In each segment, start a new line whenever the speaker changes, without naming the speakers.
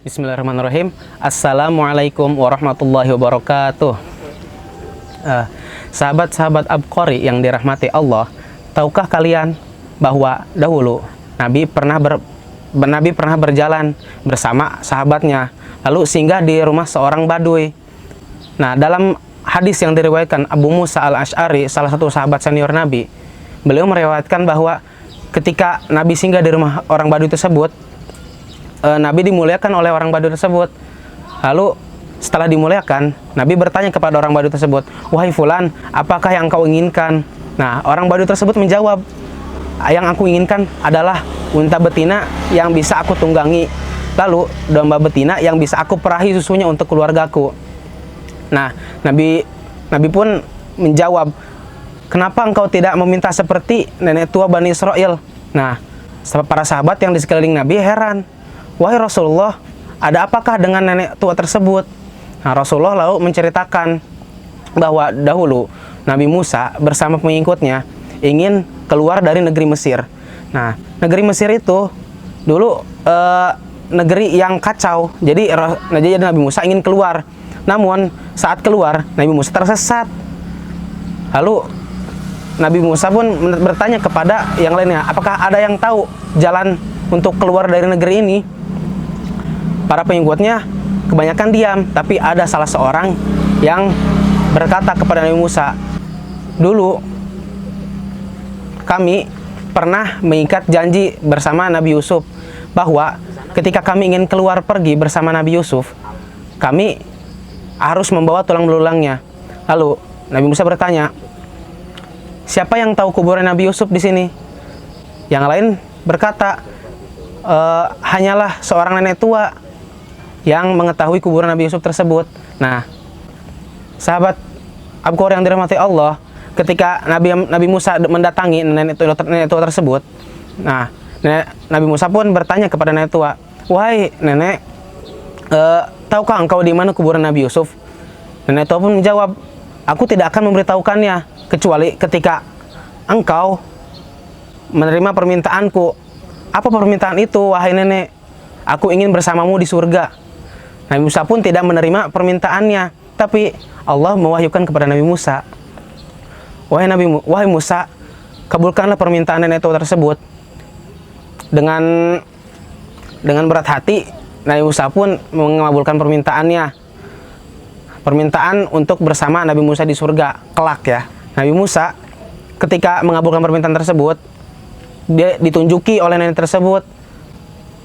Bismillahirrahmanirrahim. Assalamualaikum warahmatullahi wabarakatuh. Sahabat-sahabat Abqori yang dirahmati Allah, tahukah kalian bahwa dahulu Nabi pernah berjalan bersama sahabatnya, lalu singgah di rumah seorang Baduy. Nah, dalam hadis yang diriwayatkan Abu Musa al-Asy'ari, salah satu sahabat senior Nabi, beliau meriwayatkan bahwa ketika Nabi singgah di rumah orang Baduy tersebut, Nabi dimuliakan oleh orang Baduy tersebut. Lalu setelah dimuliakan, Nabi bertanya kepada orang Baduy tersebut, "Wahai fulan, apakah yang kau inginkan?" Nah, orang Baduy tersebut menjawab, "Yang aku inginkan adalah unta betina yang bisa aku tunggangi, lalu domba betina yang bisa aku perahi susunya untuk keluargaku." Nah, Nabi pun menjawab, "Kenapa engkau tidak meminta seperti nenek tua Bani Israel?" Nah, para sahabat yang di sekeliling Nabi heran, "Wahai Rasulullah, ada apakah dengan nenek tua tersebut?" Nah, Rasulullah lalu menceritakan bahwa dahulu Nabi Musa bersama pengikutnya ingin keluar dari negeri Mesir. Nah, negeri Mesir itu dulu negeri yang kacau. Jadi Nabi Musa ingin keluar. Namun saat keluar, Nabi Musa tersesat. Lalu Nabi Musa pun bertanya kepada yang lainnya, "Apakah ada yang tahu jalan untuk keluar dari negeri ini?" Para pengikutnya kebanyakan diam, tapi ada salah seorang yang berkata kepada Nabi Musa, "Dulu kami pernah mengikat janji bersama Nabi Yusuf bahwa ketika kami ingin keluar pergi bersama Nabi Yusuf, kami harus membawa tulang belulangnya." Lalu Nabi Musa bertanya, "Siapa yang tahu kuburan Nabi Yusuf di sini?" Yang lain berkata, "Hanyalah seorang nenek tua yang mengetahui kuburan Nabi Yusuf tersebut." Nah, sahabat Abqori yang dirahmati Allah, ketika Nabi Musa mendatangi nenek tua tersebut, nah, Nabi Musa pun bertanya kepada nenek tua, "Wahai nenek, tahukah engkau di mana kuburan Nabi Yusuf?" Nenek tua pun menjawab, "Aku tidak akan memberitahukannya kecuali ketika engkau menerima permintaanku." "Apa permintaan itu, wahai nenek?" "Aku ingin bersamamu di surga." Nabi Musa pun tidak menerima permintaannya, tapi Allah mewahyukan kepada Nabi Musa, "Wahai Musa, kabulkanlah permintaan nenek tua tersebut." Dengan berat hati, Nabi Musa pun mengabulkan permintaannya. Permintaan untuk bersama Nabi Musa di surga kelak ya. Nabi Musa ketika mengabulkan permintaan tersebut, dia ditunjuki oleh nenek tersebut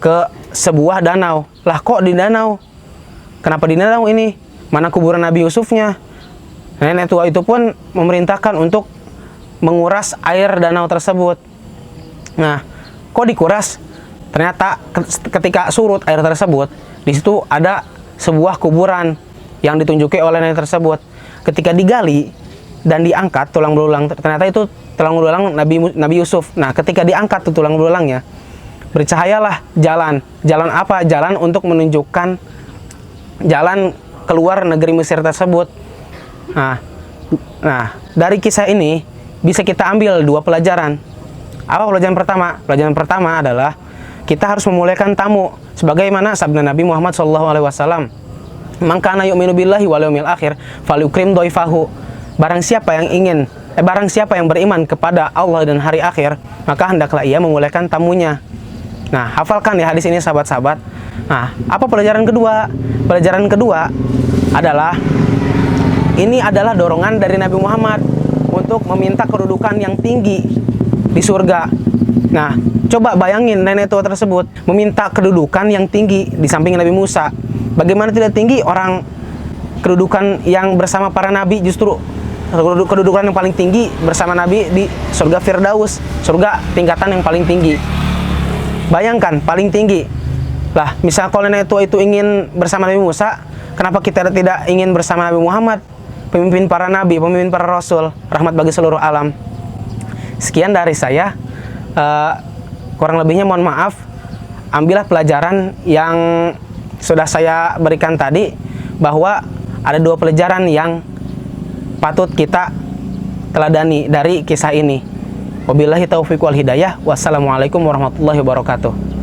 ke sebuah danau. "Lah, kok di danau? Kenapa di danau ini? Mana kuburan Nabi Yusufnya?" Nenek tua itu pun memerintahkan untuk menguras air danau tersebut. Nah, kok dikuras? Ternyata ketika surut air tersebut, di situ ada sebuah kuburan yang ditunjuki oleh nenek tersebut. Ketika digali dan diangkat tulang belulang, ternyata itu tulang belulang Nabi Yusuf. Nah, ketika diangkat tulang belulangnya, bercahayalah jalan. Jalan apa? Jalan untuk menunjukkan jalan keluar negeri Mesir tersebut. Nah, dari kisah ini bisa kita ambil dua pelajaran. Apa pelajaran pertama? Pelajaran pertama adalah kita harus memuliakan tamu, sebagaimana sabda Nabi Muhammad SAW, "Man kana yu'minu billahi wal yawmil akhir falyukrim dhaifahu." Barang siapa yang beriman kepada Allah dan hari akhir, maka hendaklah ia memuliakan tamunya. Nah, hafalkan ya hadis ini sahabat-sahabat. Nah, apa pelajaran kedua? Pelajaran kedua adalah ini adalah dorongan dari Nabi Muhammad untuk meminta kedudukan yang tinggi di surga. Nah, coba bayangin nenek tua tersebut meminta kedudukan yang tinggi di samping Nabi Musa. Bagaimana tidak tinggi orang kedudukan yang bersama para nabi, justru kedudukan yang paling tinggi bersama Nabi di surga Firdaus, surga tingkatan yang paling tinggi. Bayangkan, paling tinggi. Lah, misal kalau nenek tua itu ingin bersama Nabi Musa, kenapa kita tidak ingin bersama Nabi Muhammad, pemimpin para nabi, pemimpin para rasul, rahmat bagi seluruh alam? Sekian dari saya. Kurang lebihnya mohon maaf. Ambillah pelajaran yang sudah saya berikan tadi, bahwa ada dua pelajaran yang patut kita teladani dari kisah ini. Wabillahi taufiq wal hidayah. Wassalamualaikum warahmatullahi wabarakatuh.